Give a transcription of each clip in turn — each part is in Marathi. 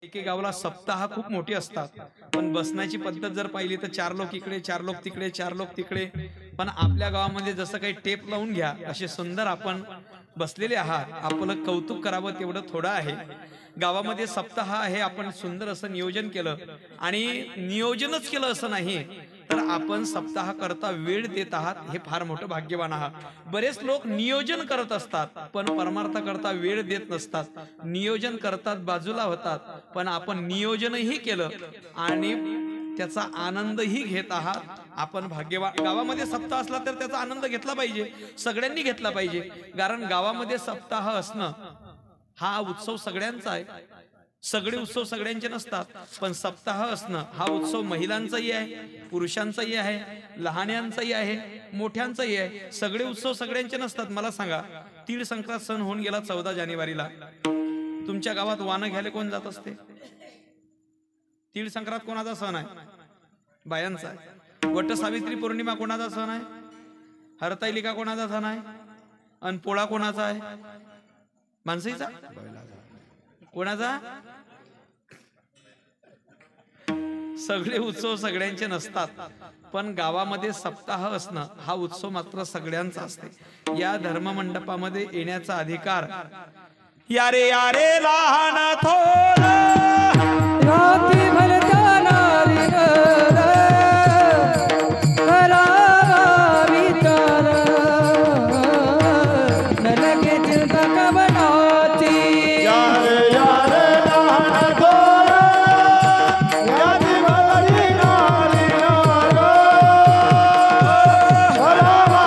एके गावाला सप्ताह खूप मोठे असतात, पण बसण्याची पद्धत जर पाहिली तर 4 लोक इकडे, 4 लोक तिकडे, 4 लोक तिकडे. पण आपल्या गावामध्ये जसं काही टेप लावून घ्या असे सुंदर आपण बसलेले आहात. आपलं कौतुक करावं तेवढं थोडं आहे. गावामध्ये सप्ताह आहे, आपण सुंदर असं नियोजन केलं आणि नियोजनच केलं असं नाही तर आपण सप्ताह करता वेळ देत आहात, हे फार मोठं भाग्यवान आहात. बरेच लोक नियोजन करत असतात पण परमार्थ करता वेळ देत नसतात. नियोजन करतात, बाजूला होतात, पण आपण नियोजनही केलं आणि त्याचा आनंदही घेत आहात. आपण भाग्यवान. गावामध्ये सप्ताह असला तर त्याचा आनंद घेतला पाहिजे, सगळ्यांनी घेतला पाहिजे. कारण गावामध्ये सप्ताह असणं हा उत्सव सगळ्यांचा आहे. सगळे उत्सव सगळ्यांचे नसतात, पण सप्ताह असणं हा उत्सव महिलांचाही आहे, पुरुषांचाही आहे, लहान्यांचाही आहे, मोठ्यांचाही आहे. सगळे उत्सव सगळ्यांचे नसतात. मला सांगा, तीळ संक्रांत सण होऊन गेला 14 जानेवारीला. तुमच्या गावात वानं घ्यायला कोण जात असते? तीळ संक्रांत कोणाचा सण आहे? बायांचा आहे. वट सावित्री पौर्णिमा कोणाचा सण आहे? हरतालिका कोणाचा सण आहे? आणि पोळा कोणाचा आहे? माणसाईचा? कोणाचा? सगळे उत्सव सगळ्यांचे नसतात, पण गावामध्ये सप्ताह असणं हा उत्सव मात्र सगळ्यांचा असते. या धर्ममंडपामध्ये येण्याचा अधिकार यारे यारे लहान थोर राती भलताना रिगर करावा विचार न लगे चिंता कवनाची यारे यारे लहान थोर यादी भलती नारी नाग करावा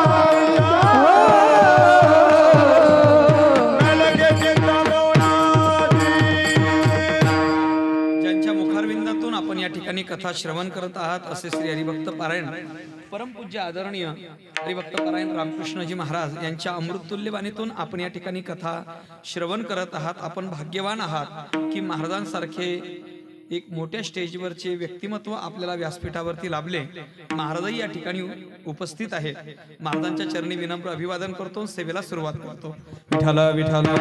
नलगे चिंता कवनाची. ज्यांच्या मुखारविंदातून आपण या ठिकाणी कथा श्रवण करत आहात असे श्री हरिभक्त पारायण परमपूज्य आदरणीय हरिभक्त पारायण रामकृष्णजी महाराज यांच्या अमृततुल्य वाणीतून आपण या ठिकाणी कथा श्रवण करत आहात. आपण भाग्यवान आहात की महाराजांसारखे एक मोठ्या स्टेजवरचे व्यक्तिमत्व आपल्याला व्यासपीठावरती लाभले. महाराजही या ठिकाणी उपस्थित आहेत. महाराजांच्या चरणी विनम्र अभिवादन करतो, सेवेला सुरुवात करतो. विठाला विठाला.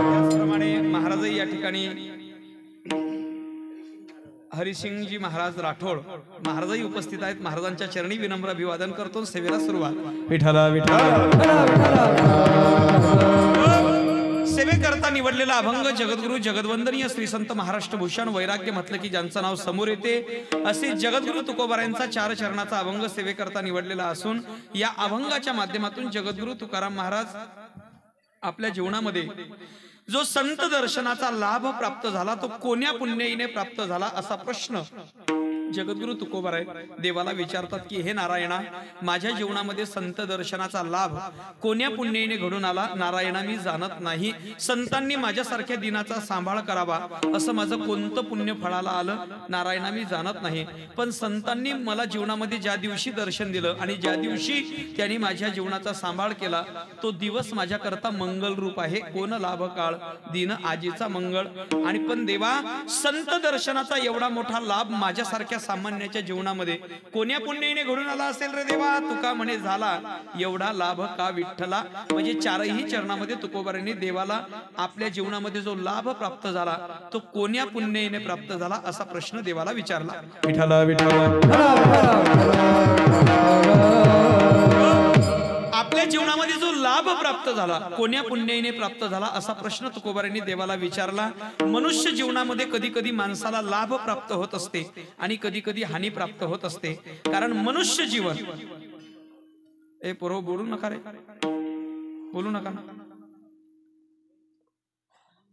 त्याचप्रमाणे महाराजही या ठिकाणी हरिसिंगजी महाराज राठोड महाराजही उपस्थित आहेत. महाराजांच्या चरणी विनम्र अभिवादन करतो, सेवेला सुरुवात. विठाला विठाला. सेवेकरता निवडलेला अभंग जगद्गुरु जगद्वंदनीय श्री संत महाराष्ट्र भूषण वैराग्य म्हटलं की ज्यांचं नाव समोर येते असे जगद्गुरु तुकोबारायांचा 4 चरणाचा अभंग सेवेकरता निवडलेला असून या अभंगाच्या माध्यमातून जगद्गुरु तुकाराम महाराज आपल्या जीवनामध्ये जो संत दर्शनाचा लाभ प्राप्त झाला तो कोण्या पुण्याईने प्राप्त झाला असा प्रश्न जगद्गुरु तुकोबाराय देवाला विचारतात की हे नारायणा, माझ्या जीवनामध्ये संत दर्शनाचा लाभ कोण्या पुण्याईने घडून आला? नारायणा, मी जाणत नाही. संतांनी माझ्यासारख्या दिनाचा सांभाळ करावा असं माझं कोणतं पुण्य फळाला आलं? नारायणा, मी जाणत नाही. पण संतांनी मला जीवनामध्ये ज्या दिवशी दर्शन दिलं आणि ज्या दिवशी त्यांनी माझ्या जीवनाचा सांभाळ केला तो दिवस माझ्याकरता मंगल रूप आहे. कोण लाभ काळ दिन आजीचा मंगळ. आणि पण देवा, संत दर्शनाचा एवढा मोठा लाभ माझ्यासारख्या सामान्याच्या जीवनामध्ये कोण्या पुण्याईने घडून आला असेल रे देवा? तुका म्हणे झाला एवढा लाभ का विठ्ठला. म्हणजे 4ही चरणामध्ये तुकोबारांनी देवाला आपल्या जीवनामध्ये जो लाभ प्राप्त झाला तो कोण्या पुण्याईने प्राप्त झाला असा प्रश्न देवाला विचारला. विठ्ठला विठ्ठला. आपल्या जीवनामध्ये जो लाभ प्राप्त झाला कोण्या पुण्याईने प्राप्त झाला असा प्रश्न तुकोबारांनी देवाला विचारला. मनुष्य जीवनामध्ये कधी कधी माणसाला लाभ प्राप्त होत असते आणि कधी कधी हानी प्राप्त होत असते. कारण मनुष्य जीवन बोलू नका रे, बोलू नका.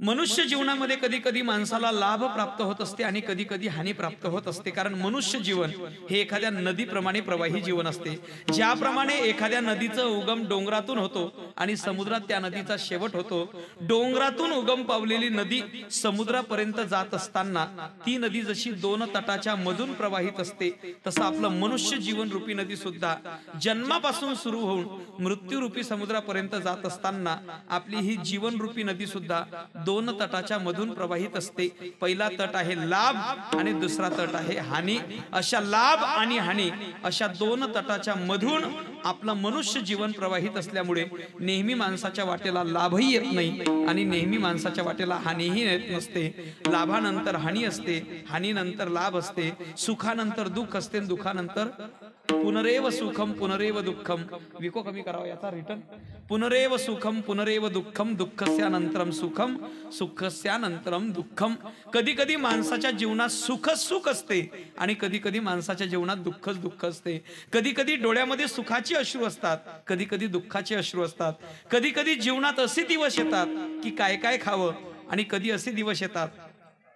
मनुष्य जीवनामध्ये कधी कधी माणसाला लाभ प्राप्त होत असते आणि कधी कधी हानी प्राप्त होत असते. कारण मनुष्य जीवन हे एखाद्या नदीप्रमाणे प्रवाही जीवन असते. ज्याप्रमाणे एखाद्या नदीचा उगम डोंगरातून होतो आणि समुद्रात त्या नदीचा शेवट होतो. डोंगरातून उगम पावलेली नदी समुद्रापर्यंत जात असताना ती नदी जशी 2 तटाच्या मधून प्रवाहित असते तसं आपलं मनुष्य जीवन रूपी नदी सुद्धा जन्मापासून सुरू होऊन मृत्यू रूपी समुद्रापर्यंत जात असताना आपली ही जीवन रूपी नदी सुद्धा 2 तटाच्या मधून प्रवाहित असते. पहिला तट आहे लाभ आणि दुसरा तट आहे हानी. अशा लाभ आणि हानी अशा 2 तटाच्या मधून आपलं मनुष्य जीवन प्रवाहित असल्यामुळे नेहमी माणसाच्या वाटेला लाभही येत नाही आणि नेहमी माणसाच्या वाटेला हानीही येत नसते. लाभानंतर हानी असते, हानीनंतर लाभ असते, सुखानंतर दुःख असते, दुःखानंतर पुनरेव सुखम पुनरेव दुःखम. विको कमी करावा याचा रिटर्न. पुनरेव सुखम पुनरेव दुःखम दुःखस्यानंतरम सुखम सुखस्यानंतरम दुःखम. कधी कधी माणसाच्या जीवनात सुखच सुख असते आणि कधी कधी माणसाच्या जीवनात दुःखच दुःख असते. कधी कधी डोळ्यामध्ये सुखाची अश्रू असतात, कधी कधी दुःखाचे अश्रू असतात. कधी कधी जीवनात असे दिवस येतात की काय काय खावं आणि कधी असे दिवस येतात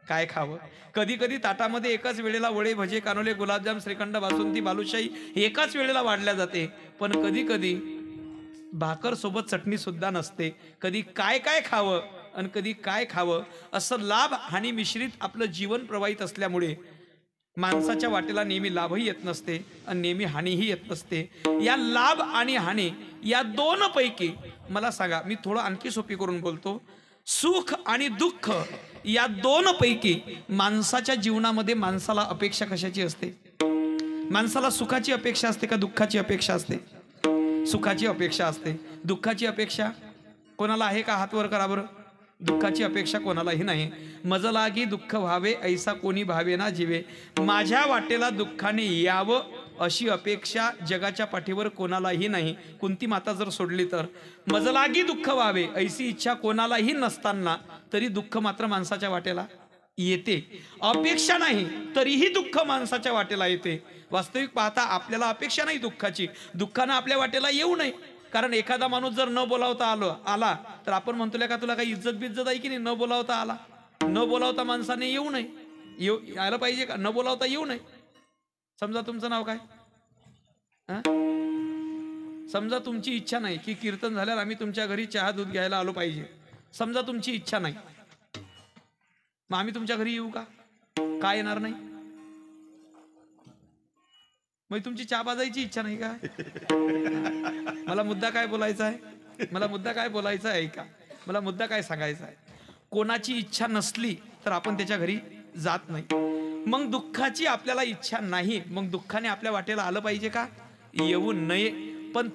काय खावं. कधी कधी ताटामध्ये एकाच वेळेला वडे भजे कानोले गुलाबजाम श्रीखंड बासुंदी बालुशाही एकाच वेळेला वाढल्या जाते. पण कधी कधी भाकर सोबत चटणी सुद्धा नसते. कधी काय काय खावं आणि कधी काय खावं असं लाभ हानी मिश्रित आपलं जीवन प्रवाहित असल्यामुळे माणसाच्या वाटेला नेहमी लाभही येत नसते आणि नेहमी हानीही येत नसते. या लाभ आणि हानी या दोन पैकी मला सांगा, मी थोडं आणखी सोपी करून बोलतो, सुख आणि दुःख या दोन पैकी माणसाच्या जीवनामध्ये माणसाला अपेक्षा कशाची असते? माणसाला सुखाची अपेक्षा असते का दुःखाची अपेक्षा असते? सुखाची अपेक्षा असते. दुःखाची अपेक्षा कोणाला आहे का? हात वर करा बरं. दुःखाची अपेक्षा कोणालाही नाही. मज लागी दुःख व्हावे ऐसा कोणी भावे ना जीवे. माझ्या वाटेला दुःखाने यावं अशी अपेक्षा जगाच्या पाठीवर कोणालाही नाही, कुंती माता जर सोडली तर. मज लागी दुःख व्हावे ऐसी इच्छा कोणालाही नसताना तरी दुःख मात्र माणसाच्या वाटेला येते. अपेक्षा नाही तरीही दुःख माणसाच्या वाटेला येते. वास्तविक पाहता आपल्याला अपेक्षा नाही दुःखाची, दुःखानं आपल्या वाटेला येऊ नये. कारण एखादा माणूस जर न बोलावता आला तर आपण म्हणतो का तुला काही इज्जत बिज्जत आहे की नाही? न बोलावता आला, न बोलावता माणसाने येऊ नये. यायला पाहिजे का? न बोलावता येऊ नये. समजा तुमचं नाव काय? समजा तुमची इच्छा नाही की कीर्तन झाल्यावर आम्ही तुमच्या घरी चहा दूध घ्यायला आलो पाहिजे. समजा तुमची इच्छा नाही, मग आम्ही तुमच्या घरी येऊ का? का येणार नाही? मग तुमची चहा पाजायची इच्छा नाही का? मला मुद्दा काय बोलायचा आहे? मला मुद्दा काय बोलायचा आहे का? मला मुद्दा काय सांगायचा आहे? कोणाची इच्छा नसली तर आपण त्याच्या घरी जात नाही. मग दुःखाची आपल्याला इच्छा नाही, मग दुःखाने आपल्या वाटेला आलं पाहिजे का? येऊ नये. पण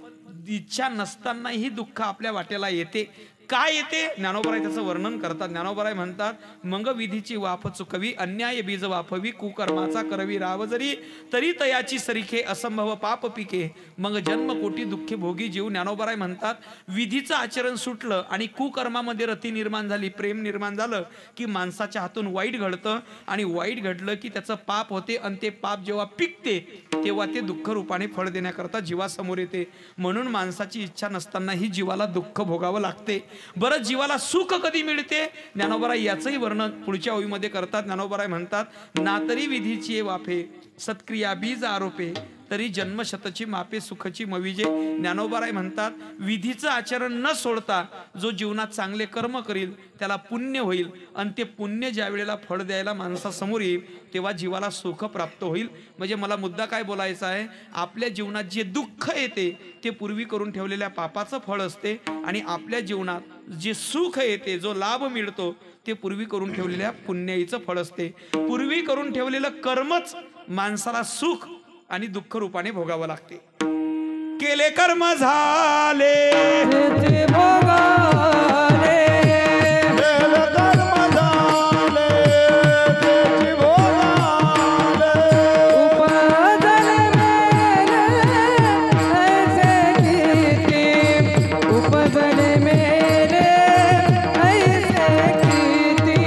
इच्छा नसतानाही दुःख आपल्या वाटेला येते. काय येते? ज्ञानोबराय त्याचं वर्णन करतात. ज्ञानोबराय म्हणतात, मंग विधीची वाफ चुकवी अन्याय बीज वाफवी कुकर्माचा करवी राव जरी तरी तयाची सरीखे असंभव पाप पिके मग जन्म कोटी दुःखे भोगी जीव. ज्ञानोबराय म्हणतात, विधीचं आचरण सुटलं आणि कुकर्मामध्ये रती निर्माण झाली, प्रेम निर्माण झालं की माणसाच्या हातून वाईट घडतं आणि वाईट घडलं की त्याचं पाप होते आणि ते पाप जेव्हा पिकते तेव्हा ते दुःख रूपाने फळ देण्याकरता जीवासमोर येते. म्हणून माणसाची इच्छा नसतानाही जीवाला दुःख भोगावं लागते. बरं, जीवाला सुख कधी मिळते? ज्ञानोबराय याचंही वर्णन पुढच्या ओळीमध्ये करतात. ज्ञानोबराय म्हणतात, ना तरी विधीची वाफे सत्क्रिया बीज आरोपे तरी जन्मशतची मापे सुखची मविजे. ज्ञानोबराय म्हणतात, विधीचं आचरण न सोडता जो जीवनात चांगले कर्म करील त्याला पुण्य होईल आणि ते पुण्य ज्या वेळेला फळ द्यायला माणसासमोर येईल तेव्हा जीवाला सुख प्राप्त होईल. म्हणजे मला मुद्दा काय बोलायचा आहे? आपल्या जीवनात जे दुःख येते ते पूर्वी करून ठेवलेल्या पापाचं फळ असते आणि आपल्या जीवनात जे सुख येते, जो लाभ मिळतो ते पूर्वी करून ठेवलेल्या पुण्याईचं फळ असते. पूर्वी करून ठेवलेलं कर्मच माणसाला सुख आणि दुःख रूपाने भोगावं लागते. केले कर्म झाले तेथे भोगाले केले कर्म झाले तेथे भोगाले. उपजले मेले ऐसे कीर्ती उपजले मेले ऐसे कीर्ती.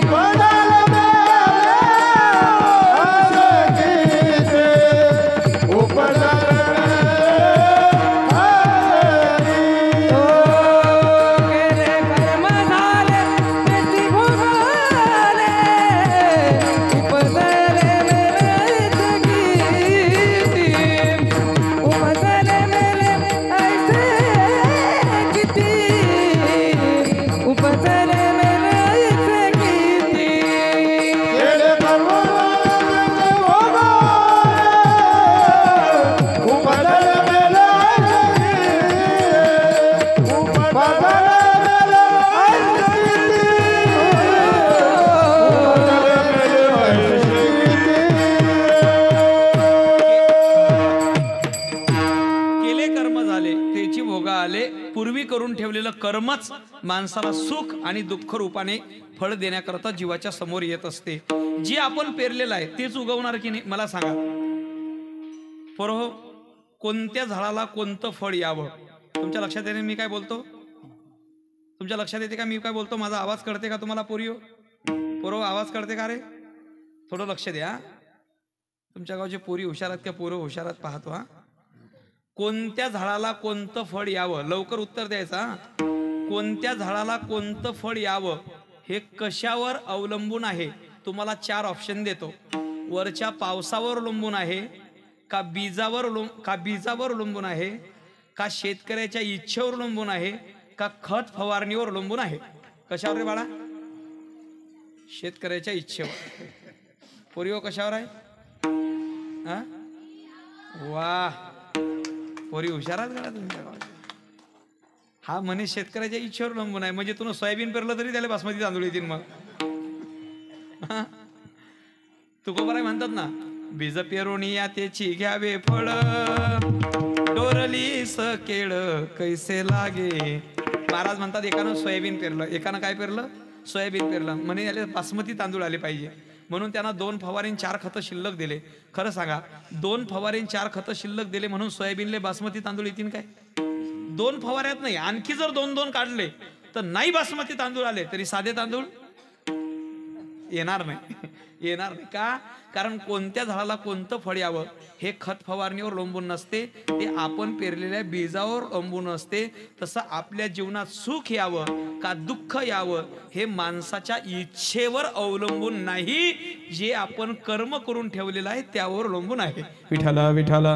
उपजले मेले उपजले कर्मच माणसाला सुख आणि दुःख रूपाने फळ देण्याकरता जीवाच्या समोर येत असते. जे आपण पेरलेलं आहे तेच उगवणार की नाही मला सांगा. पोरहो, कोणत्या झाडाला कोणतं फळ यावं तुमच्या लक्षात येते मी काय बोलतो? तुमच्या लक्षात येते का मी काय बोलतो? माझा आवाज कळते का तुम्हाला पोरियो? पोरो आवाज कळते का रे? थोडं लक्ष द्या. तुमच्या गावचे पोरी हुशारात का पोरं हुशारात पाहतो. हा, कोणत्या झाडाला कोणतं फळ यावं लवकर उत्तर द्यायचं. कोणत्या झाडाला कोणतं फळ यावं हे कशावर अवलंबून आहे? तुम्हाला 4 ऑप्शन देतो. वरच्या पावसावर अवलंबून आहे का बीजावर अवलंबून आहे का शेतकऱ्याच्या इच्छेवर अवलंबून आहे का खत फवारणीवर अवलंबून आहे? कशावर रे बाळा? शेतकऱ्याच्या इच्छेवर. पोरियो कशावर आहे? हा, वा, पोरी हुशारात गळा तुमच्या गावात. हा म्हणे शेतकऱ्याच्या इच्छेवर अवलंबून आहे. म्हणजे तुम्ही सोयाबीन पेरलं तरी त्याला बासमती तांदूळ येतील. मग तुकोबाराय म्हणतात ना, बीज पेरुनिया त्याची घ्यावे फळ, डोरली केळ कैसे लागे. महाराज म्हणतात एकानं सोयाबीन पेरलं, एकानं काय पेरलं? सोयाबीन पेरलं. म्हणे याला बासमती तांदूळ आले पाहिजे म्हणून त्यांना 2 फवारे 4 खतं शिल्लक दिले. खरं सांगा, 2 फवारे 4 खतं शिल्लक दिले म्हणून सोयाबीनले बासमती तांदूळ येतील काय? 2 फवाऱ्यात नाही, आणखी जर 2-2 काढले तर नाही बासमती तांदूळ आले तरी साधे तांदूळ येणार नाही. येणार नाही का? कारण कोणत्या झाडाला कोणतं फळ यावं हे खत फवारणीवर अवलंबून नसते, ते आपण पेरलेल्या बीजावर अवलंबून असते. तसं आपल्या जीवनात सुख यावं का दुःख यावं हे माणसाच्या इच्छेवर अवलंबून नाही, जे आपण कर्म करून ठेवलेलं आहे त्यावर अवलंबून आहे. विठाला विठाला.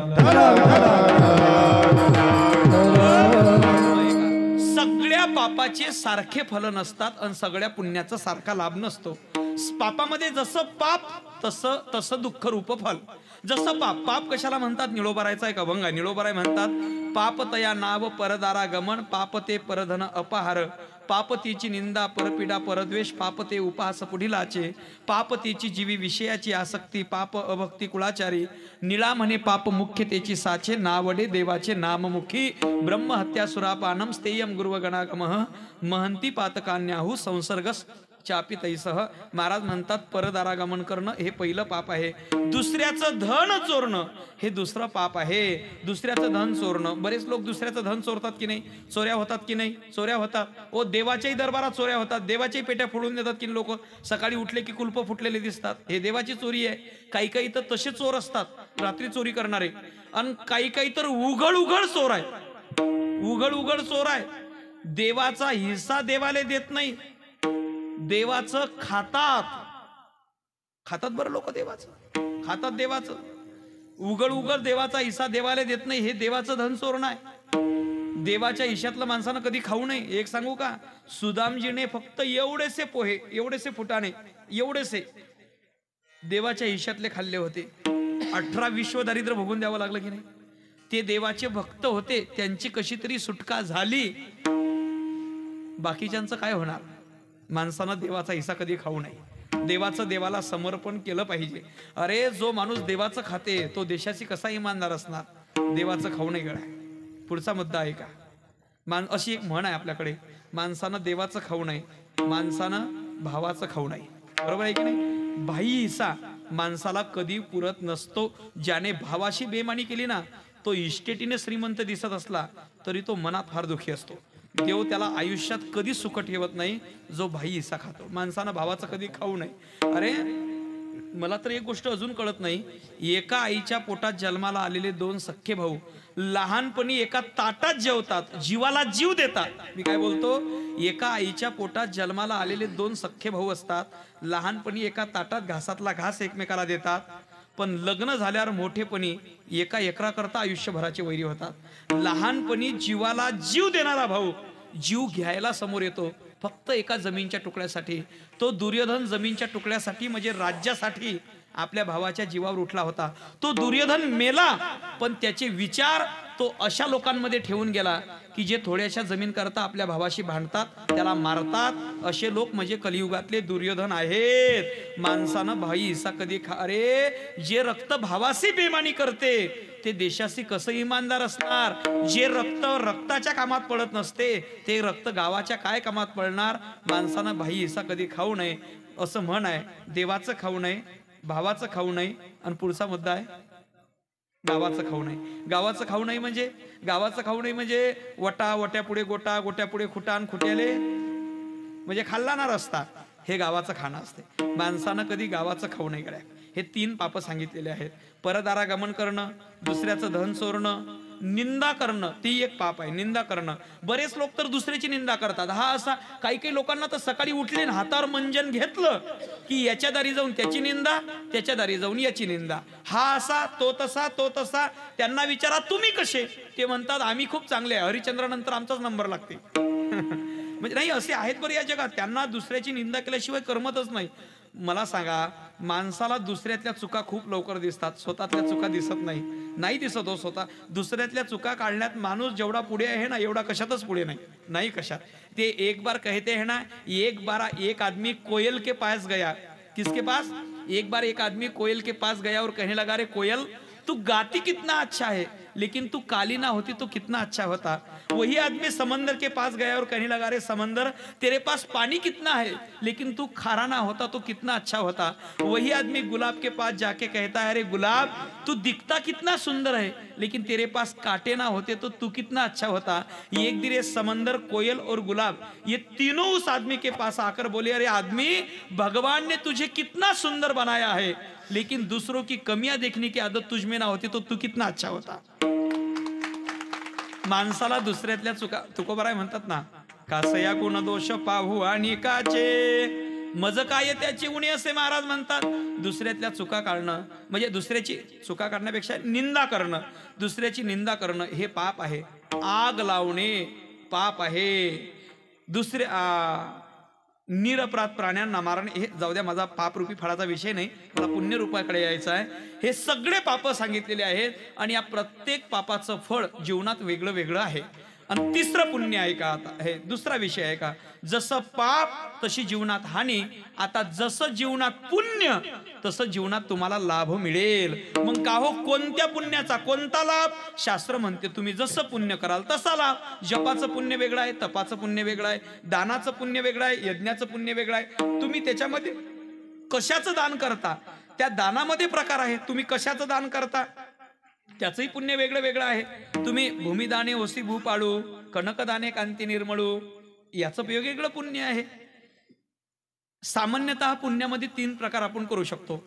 सगळ्या पापाचे सारखे फल नसतात आणि सगळ्या पुण्याचा सारखा लाभ नसतो. पापामध्ये जसं पाप तसं दुःख रूप फल. जसं पाप कशाला म्हणतात? निळोबरायचा एक अभंग आहे. निळोबराय म्हणतात, पाप तया नाव परदारा गमन, पाप ते परधन अपहार, पाप तिची निंदा परपीडा परद्वेष, पाप ते उपहास पुढीलाचे, पाप तिची जीवी विषयाची आसक्ती, पाप अभक्ती कुळाचारी, निळा म्हणे पाप मुख्य तेची साचे, नावडे देवाचे नाममुखी, ब्रह्महत्या सुरापानम स्थेयम गुरुवगणागमः, महंती पातकान्याहू संसर्गस चापी तैसह. महाराज म्हणतात परदारागमन करणं हे पहिलं पाप आहे. दुसऱ्याचं धन चोरणं हे दुसरं पाप आहे. दुसऱ्याचं धन चोरणं, बरेच लोक दुसऱ्याचं धन चोरतात की नाही? चोऱ्या होतात की नाही? चोऱ्या होतात. ओ, देवाच्याही दरबारात चोऱ्या होतात. देवाच्याही पेट्या फोडून देतात की लोक. सकाळी उठले की कुलप फुटलेले दिसतात. हे देवाची चोरी आहे. काही काही तर तसे चोर असतात रात्री चोरी करणारे, आणि काही काही तर उघड चोर आहे. उघड चोर आहे. देवाचा हिस्सा देवाला देत नाही, देवाचं खातात बरं लोक. देवाचं खातात, देवाचं उघड देवाचा हिस्सा देवाला देत नाही. हे देवाचं धन चोरणं आहे. देवाच्या हिश्यातलं माणसानं कधी खाऊ नये. एक सांगू का? सुदामजीने फक्त एवढेसे पोहे, एवढेसे फुटाणे, एवढेसे देवाच्या हिश्यातले खाल्ले होते. 18 विश्व दारिद्र्य भोगून द्यावं लागलं की नाही? ते देवाचे भक्त होते, त्यांची कशी तरी सुटका झाली. बाकीच्यांचं काय होणार? माणसानं देवाचा हिस्सा कधी खाऊ नये. देवाचं देवाला समर्पण केलं पाहिजे. अरे, जो माणूस देवाचं खाते तो देशाशी कसा इमानदार असणार? देवाचं खाऊ नये. गळा पुढचा मुद्दा आहे का? अशी एक म्हण आहे आपल्याकडे, माणसानं देवाचं खाऊ नये, माणसानं भावाचं खाऊ नये. बरोबर आहे की नाही? भाई हिस्सा माणसाला कधी पुरत नसतो. ज्याने भावाशी बेमानी केली ना, तो इस्टेटीने श्रीमंत दिसत असला तरी तो मनात फार दुःखी असतो. देव त्याला आयुष्यात कधी सुख ठेवत नाही जो भाई हिस्सा खातो. माणसानं भावाचं कधी खाऊ नये. अरे, मला तर एक गोष्ट अजून कळत नाही. एका आईच्या पोटात जन्माला आलेले 2 सख्खे भाऊ लहानपणी एका ताटात जेवतात, जीवाला जीव देतात. मी काय बोलतो? एका आईच्या पोटात जन्माला आलेले 2 सख्खे भाऊ असतात, लहानपणी एका ताटात घासातला घास एकमेकाला देतात, पण लग्न झाल्यावर मोठेपणी एका एकराकरता आयुष्यभराचे वैरी होतात. लहानपणी जीवाला जीव देणारा भाऊ जीव घ्यायला समोर येतो फक्त एका जमीनच्या तुकड्यासाठी. तो दुर्योधन जमीनच्या तुकड्यासाठी म्हणजे राज्यासाठी आपल्या भावाच्या जीवावर उठला होता. तो दुर्योधन मेला, पण त्याचे विचार तो अशा लोकांमध्ये ठेवून गेला की जे थोड्याशा जमीन करता आपल्या भावाशी भांडतात, त्याला मारतात. असे लोक म्हणजे कलियुगातले दुर्योधन आहेत. माणसानं भाई हिस्सा कधी अरे जे रक्त भावाशी बेमानी करते ते देशाशी कसं इमानदार असणार. जे रक्त रक्ताच्या कामात पडत नसते ते रक्त गावाच्या काय कामात पडणार. माणसानं भाई हिस्सा कधी खाऊ नये असं म्हण आहे. देवाचं खाऊ नये, भावाचं खाऊ नये, आणि पुढचा मुद्दा आहे गावाचं खाऊ नये. गावाचं खाऊ नये म्हणजे वट्यापुढे गोटा, गोट्यापुढे खुटान, खुट्याले म्हणजे खाल्ला ना रस्ता, हे गावाचं खाणं असते. माणसानं कधी गावाचं खाऊ नये करा. हे 3 पाप सांगितलेले आहेत. परदारा गमन करणं, दुसऱ्याचं धन चोरणं, निंदा करणं, ती एक पाप आहे. निंदा करणं, बरेच लोक तर दुसऱ्याची निंदा करतात. हा असा काही लोकांना तर सकाळी उठले हातावर मंजन घेतलं की याच्या दारी जाऊन त्याची निंदा, त्याच्या दारी जाऊन याची निंदा. हा असा, तो तसा, तो तसा. त्यांना विचारा तुम्ही कसे, ते म्हणतात आम्ही खूप चांगले आहे, हरिश्चंद्रानंतर आमचाच नंबर लागते. म्हणजे नाही, असे आहेत बरं या जगात. त्यांना दुसऱ्याची निंदा केल्याशिवाय करमतच नाही. मला सांगा, माणसाला दुसऱ्यातल्या चुका खूप लवकर दिसतात, स्वतःतल्या चुका दिसत नाही दिसत हो. स्वतः दुसऱ्यातल्या चुका काढण्यात माणूस जेवढा पुढे आहे ना, एवढा कशातच पुढे नाही कशात. ते एक बार कहते हैं ना, एक आदमी कोयल के पास गया. किसके पास? एक बार एक आदमी कोयल के पास गया और कहने लगा, रे कोयल तू गाती कितना अच्छा है, लेकिन तू काली ना होती तो कितना अच्छा होता. वही आदमी समंदर के पास गया और कहने लगा, रे समंदर तेरे पास पानी कितना है, लेकिन तू खारा ना होता तो कितना अच्छा होता. वही आदमी गुलाब के पास जाके कहता है, अरे गुलाब तू दिखता कितना सुंदर है, लेकिन तेरे पास कांटे ना होते तो तू कितना अच्छा होता. एक दिन ये समंदर, कोयल और गुलाब ये तीनों उस आदमी के पास आकर बोले, अरे आदमी भगवान ने तुझे कितना सुंदर बनाया है, लेकिन दूसरों की कमियां देखने की आदत तुझ में ना होती तो तू कितना अच्छा होता. माणसाला दुसऱ्यातल्या चुका, तुकोबाराय म्हणतात ना, कासया गुण दोष पाहू आणि काचे मज काय त्याची उणी, असे महाराज म्हणतात. दुसऱ्यातल्या चुका काढणं म्हणजे दुसऱ्याची चुका काढण्यापेक्षा निंदा करणं, दुसऱ्याची निंदा करणं हे पाप आहे. आग लावणे पाप आहे. निरपराध प्राण्यांना मारणे, हे जाऊ द्या, माझा पापरूपी फळाचा विषय नाही, मला पुण्यरूपाकडे यायचं आहे. हे सगळे पाप सांगितलेले आहेत आणि या प्रत्येक पापाचं फळ जीवनात वेगळं वेगळं आहे. आणि तिसरं पुण्य आहे का? आता हे दुसरा विषय आहे का? जसं पाप तशी जीवनात हानी. आता जसं जीवनात पुण्य तसं जीवनात तुम्हाला लाभ मिळेल. मग का हो, कोणत्या पुण्याचा कोणता लाभ? शास्त्र म्हणते तुम्ही जसं पुण्य कराल तसा लाभ. जपाचं पुण्य वेगळं आहे, तपाचं पुण्य वेगळं आहे, दानाचं पुण्य वेगळं आहे, यज्ञाचं पुण्य वेगळं आहे. तुम्ही त्याच्यामध्ये कशाचं दान करता, त्या दानामध्ये प्रकार आहे. तुम्ही कशाचं दान करता त्याचंही पुण्य वेगळं वेगळं आहे. तुम्ही भूमिदाने ओसी भू पाडू, कनकदाने कांती निर्मळू, याचं वेगवेगळं पुण्य आहे. सामान्यतः पुण्यामध्ये 3 प्रकार आपण करू शकतो.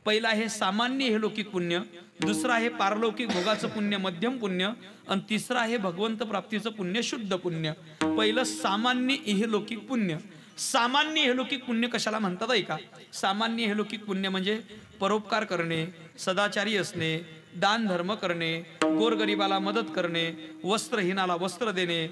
पहिला आहे सामान्य इहलौकिक पुण्य, दुसरा आहे पारलौकिक भोगाचं पुण्य मध्यम पुण्य, आणि तिसरं आहे भगवंत प्राप्तीचं पुण्य शुद्ध पुण्य. पहिलं सामान्य इहलौकिक पुण्य. सामान्य इहलौकिक पुण्य कशाला म्हणतात ऐका. सामान्य इहलौकिक पुण्य म्हणजे परोपकार करणे, सदाचारी असणे, दान धर्म करणे, गोरगरिबाला मदत करणे, वस्त्रहीनाला वस्त्र देणे,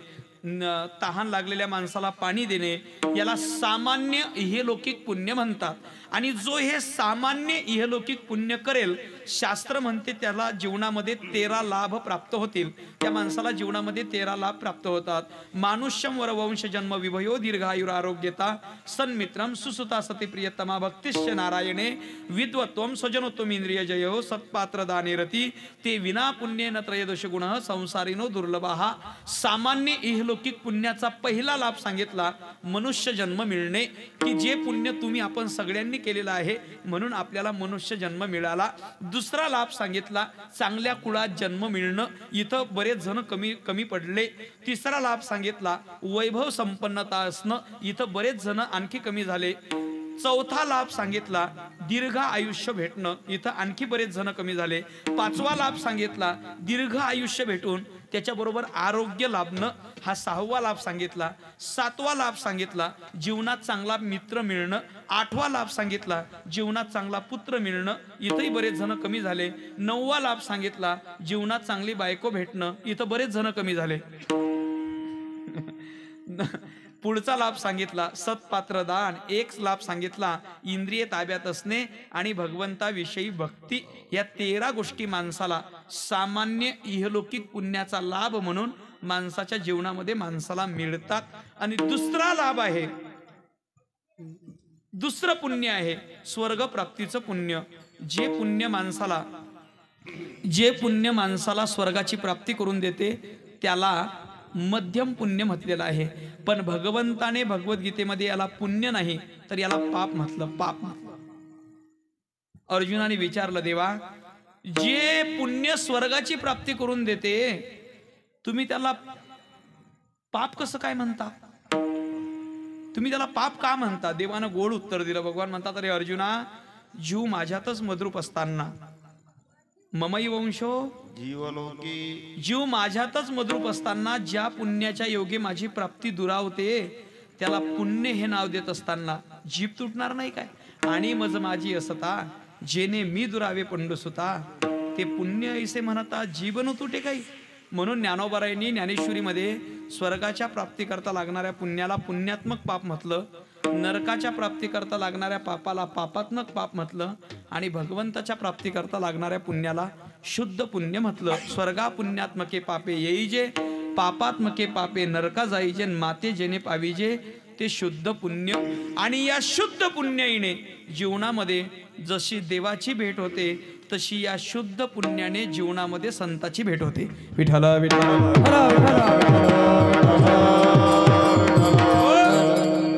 तहान लागलेल्या माणसाला पाणी देणे, याला सामान्य इहलौकिक पुण्य म्हणतात. आणि जो हे सामान्य इहलौकिक पुण्य करेल, शास्त्र म्हणते त्याला जीवनामध्ये 13 लाभ प्राप्त होतील. त्या माणसाला जीवनामध्ये 13 लाभ प्राप्त होतात. मानुष्यम वर वंश जन्म विभयो दीर्घायुरारोग्यता सन्मित्रम सुसुता सती प्रियतमा भक्तिश्च नारायणे विद्वत्वम स्वजनोत्तम इंद्रिय जयो सत्पात्र दाने रती ते विना पुण्येन त्रयोदश गुण संसारिनो दुर्लभा. सामान्य इहलौकिक पुण्याचा पहिला लाभ सांगितला, मनुष्य जन्म मिळणे, की जे पुण्य तुम्ही आपण सगळ्यांनी केलेलं आहे म्हणून आपल्याला मनुष्य जन्म मिळाला. दुसरा लाभ सांगितला, चांगल्या कुळात जन्म मिळणं, इथं बरेच जण कमी पडले. तिसरा लाभ सांगितला, वैभव संपन्नता असणं, इथं बरेच जण आणखी कमी झाले. चौथा लाभ सांगितला, दीर्घ आयुष्य भेटणं, इथं आणखी बरेच जण कमी झाले. पाचवा लाभ सांगितला, दीर्घ आयुष्य भेटून त्याच्याबरोबर आरोग्य लाभणं, हा 6वा लाभ सांगितला. 7वा लाभ सांगितला, जीवनात चांगला मित्र मिळणं. 8वा लाभ सांगितला, जीवनात चांगला पुत्र मिळणं, इथंही बरेच जण कमी झाले. 9वा लाभ सांगितला, जीवनात चांगली बायको भेटणं, इथं बरेच जण कमी झाले. पुढचा लाभ सांगितला सत्पात्र दान, एक लाभ सांगितला इंद्रिय ताब्यात असणे आणि भगवंताविषयी भक्ती. या 13 गोष्टी माणसाला सामान्य इहलौकिक पुण्याचा लाभ म्हणून माणसाच्या जीवनामध्ये माणसाला मिळतात. आणि दुसरा लाभ आहे, दुसरं पुण्य आहे स्वर्ग प्राप्तीचं पुण्य. जे पुण्य माणसाला स्वर्गाची प्राप्ती करून देते त्याला मध्यम पुण्य म्हटलेलं आहे. पण भगवंताने भगवद्गीतेमध्ये याला पुण्य नाही तर याला पाप म्हटलं. पाप म्हटलं. अर्जुनाने विचारलं, देवा जे पुण्य स्वर्गाची प्राप्ती करून देते तुम्ही त्याला पाप कसं काय म्हणता? तुम्ही त्याला पाप का म्हणता? देवानं गोड उत्तर दिलं. भगवान म्हणतात, अरे अर्जुना, जीव माझ्यातच मद्रूप असताना ममई वंशो जीवलोकी, जीव माझ्यातच मद्रूप असताना ज्या पुण्याच्या योगे माझी प्राप्ती दुरावते त्याला पुण्य हे नाव देत असताना जीभ तुटणार नाही काय? आणि मज माझी असता जेने मी दुरावे पंडुसुता, ते पुण्य ऐसे म्हणता जीवन तुटे काही. म्हणून ज्ञानोबारायांनी ज्ञानेश्वरीमध्ये स्वर्गाच्या प्राप्तीकरता लागणाऱ्या पुण्याला पुण्यात्मक पाप म्हटलं, नरकाच्या प्राप्तीकरता लागणाऱ्या पापाला पापात्मक पाप म्हटलं, आणि भगवंताच्या प्राप्तीकरता लागणाऱ्या पुण्याला शुद्ध पुण्य म्हटलं. स्वर्गा पुण्यात्मके पापे येईजे, पापात्मके पापे नरका जाईजे, माते जेने पाविजे ते शुद्ध पुण्य. आणि या शुद्ध पुण्याईने जीवनामध्ये जशी देवाची भेट होते तशी या शुद्ध पुण्याने जीवनामध्ये संताची भेट होते. विठ्ठला विठ्ठला.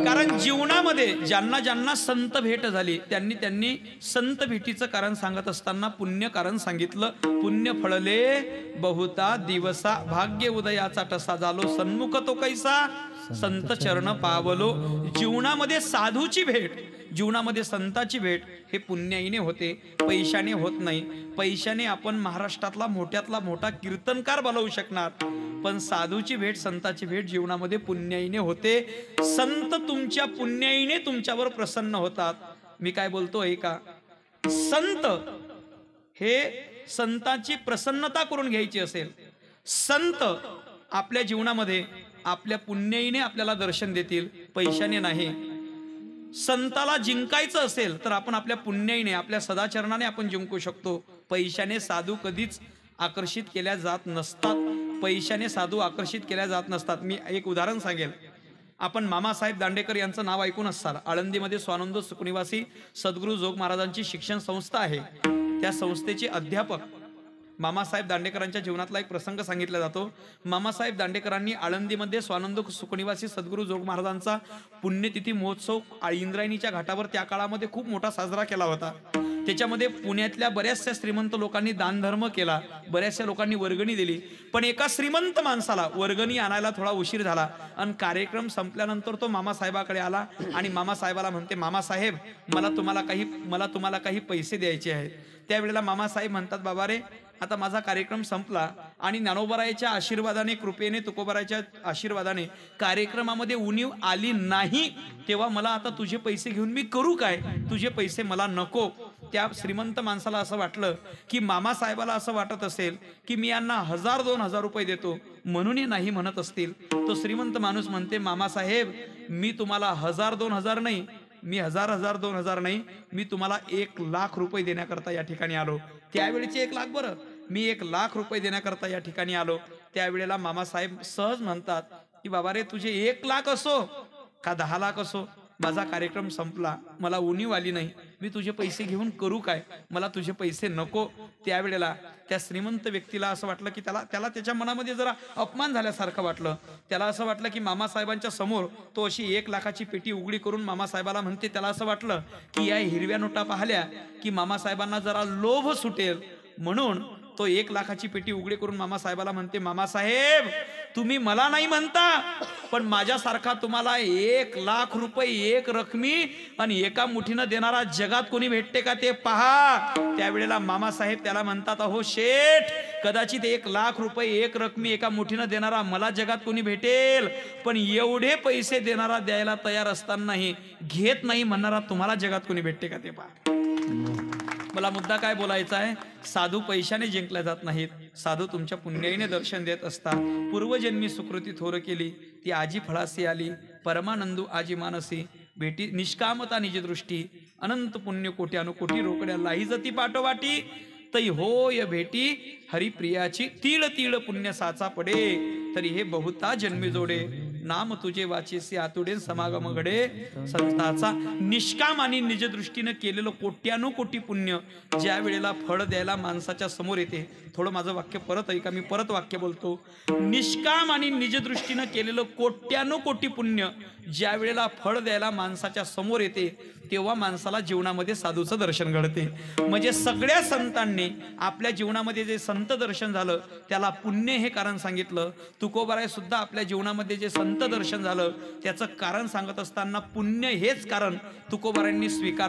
कारण जीवनामध्ये ज्यांना ज्यांना संत भेट झाली त्यांनी संत भेटीचं कारण सांगत असताना पुण्य कारण सांगितलं. पुण्य फळले बहुता दिवसा, भाग्य उदयाचा टसा झालो, सन्मुख तो कैसा संत चरण पावलो. जीवनामध्ये साधूची भेट, जीवनामध्ये संताची भेट हे पुण्याईने होते, पैशाने होत नाही. पैशाने आपण महाराष्ट्रातला मोठ्यातला मोठा कीर्तनकार बनवू शकणार, पण साधूची भेट, संताची भेट जीवनामध्ये पुण्याईने होते. संत तुमच्या पुण्याईने तुमच्यावर प्रसन्न होतात. मी काय बोलतोय का? संत हे संतांची प्रसन्नता करून घ्यायची असेल, संत आपल्या जीवनामध्ये आपल्या पुण्याईने आपल्याला दर्शन देतील, पैशाने नाही. संताला जिंकायचं असेल तर आपण आपल्या पुण्याईने, आपल्या सदाचरणाने आपण जिंकू शकतो. पैशाने साधू कधीच आकर्षित केल्या जात नसतात. पैशाने साधू आकर्षित केल्या जात नसतात. मी एक उदाहरण सांगेल. आपण मामासाहेब दांडेकर यांचं नाव ऐकून असाल. आळंदीमध्ये स्वानंद सुखनिवासी सद्गुरू जोग महाराजांची शिक्षण संस्था आहे. त्या संस्थेचे अध्यापक मामासाहेब दांडेकरांच्या जीवनातला एक प्रसंग सांगितला जातो. मामासाहेब दांडेकरांनी आळंदीमध्ये स्वानंद सुखनिवासी सद्गुरू जोग महाराजांचा पुण्यतिथी महोत्सव इंद्रायणीच्या घाटावर त्या काळामध्ये खूप मोठा साजरा केला होता. त्याच्यामध्ये पुण्यातल्या बऱ्याचशा श्रीमंत लोकांनी दानधर्म केला, बऱ्याचशा लोकांनी वर्गणी दिली. पण एका श्रीमंत माणसाला वर्गणी आणायला थोडा उशीर झाला आणि कार्यक्रम संपल्यानंतर तो मामासाहेबाकडे आला आणि मामासाहेबाला म्हणते, मामासाहेब मला तुम्हाला काही पैसे द्यायचे आहेत. त्यावेळेला मामासाहेब म्हणतात, बाबा रे, आता माझा कार्यक्रम संपला आणि ज्ञानोबारायाच्या आशीर्वादाने, कृपेने, तुकोबारायाच्या आशीर्वादाने कार्यक्रमामध्ये उणीव आली नाही, तेव्हा मला आता तुझे पैसे घेऊन मी करू काय? तुझे पैसे मला नको. त्या श्रीमंत माणसाला असं वाटलं की मामासाहेबाला असं वाटत असेल की मी यांना 1000-2000 रुपये देतो म्हणून नाही म्हणत असतील. तो श्रीमंत माणूस म्हणते, मामासाहेब मी तुम्हाला 1000-2000 नाही, मी 1000-2000 नाही, मी तुम्हाला 1,00,000 रुपये देण्याकरता या ठिकाणी आलो. त्यावेळेचे 1,00,000 बरं, मी 1,00,000 रुपये देण्याकरता या ठिकाणी आलो. त्यावेळेला मामासाहेब सहज म्हणतात की बाबा रे, तुझे 1,00,000 असो का 10,00,000 असो, माझा कार्यक्रम संपला, मला उणीव आली नाही, मी तुझे पैसे घेऊन करू काय? मला तुझे पैसे नको. त्यावेळेला त्या श्रीमंत व्यक्तीला असं वाटलं की त्याला त्याच्या मनामध्ये जरा अपमान झाल्यासारखं वाटलं. त्याला असं वाटलं की मामासाहेबांच्या समोर तो अशी 1,00,000ची पेटी उघडी करून मामासाहेबाला म्हणते. त्याला असं वाटलं की या हिरव्या नोटा पाहिल्या की मामासाहेबांना जरा लोभ सुटेल, म्हणून तो 1,00,000ची पेटी उघडी करून मामासाहेबाला म्हणते, मामासाहेब तुम्ही मला नाही म्हणता, पण माझ्यासारखा तुम्हाला 1,00,000 रुपये एक रकमी आणि एका मुठीनं देणारा जगात कोणी भेटते का ते पहा. त्यावेळेला मामासाहेब त्याला म्हणतात, अहो शेठ, कदाचित 1,00,000 रुपये एक रकमी एका मुठीनं देणारा मला जगात कोणी भेटेल, पण एवढे पैसे देणारा द्यायला तयार असतानाही घेत नाही म्हणणारा तुम्हाला जगात कोणी भेटते का ते पहा. मला मुद्दा काय बोलायचा आहे? साधू पैशाने जिंकल्या जात नाहीत, साधू तुमच्या पुण्याईने दर्शन देत असतात. पूर्वजन्मी सुकृती थोर केली ती आजी फळासी आली, परमानंदू आजी मानसी भेटी निष्कामता निज दृष्टी अनंत पुण्य कोटी अनुकोटी रोकड्या लाही जती पाठोपाठी तै होय भेटी हरिप्रियाची तीळ तीळ पुण्य साचा पडे तरी हे बहुता जन्मी जोडे नाम तुझे वाचेसी आतुडे समागम घडे संताचा निष्काम आणि निज दृष्टीनं केलेलं कोट्यानुकोटी पुण्य ज्या वेळेला फळ द्यायला माणसाच्या समोर येते. थोडं माझं वाक्य परत ऐका, मी परत वाक्य बोलतो. निष्काम आणि निज दृष्टीनं केलेलं कोट्यानुकोटी पुण्य ज्या वेळेला फळ द्यायला माणसाच्या समोर येते तेव्हा माणसाला जीवनामध्ये साधूचं दर्शन घडते. म्हणजे सगळ्या संतांनी आपल्या जीवनामध्ये जे संत दर्शन झालं त्याला पुण्य हे कारण सांगितलं. तुकोबाराय सुद्धा आपल्या जीवनामध्ये जे संत दर्शन झालं त्याचं कारण सांगत असताना पुण्य हेच कारण तुकोबारायांनी स्वीकारलं.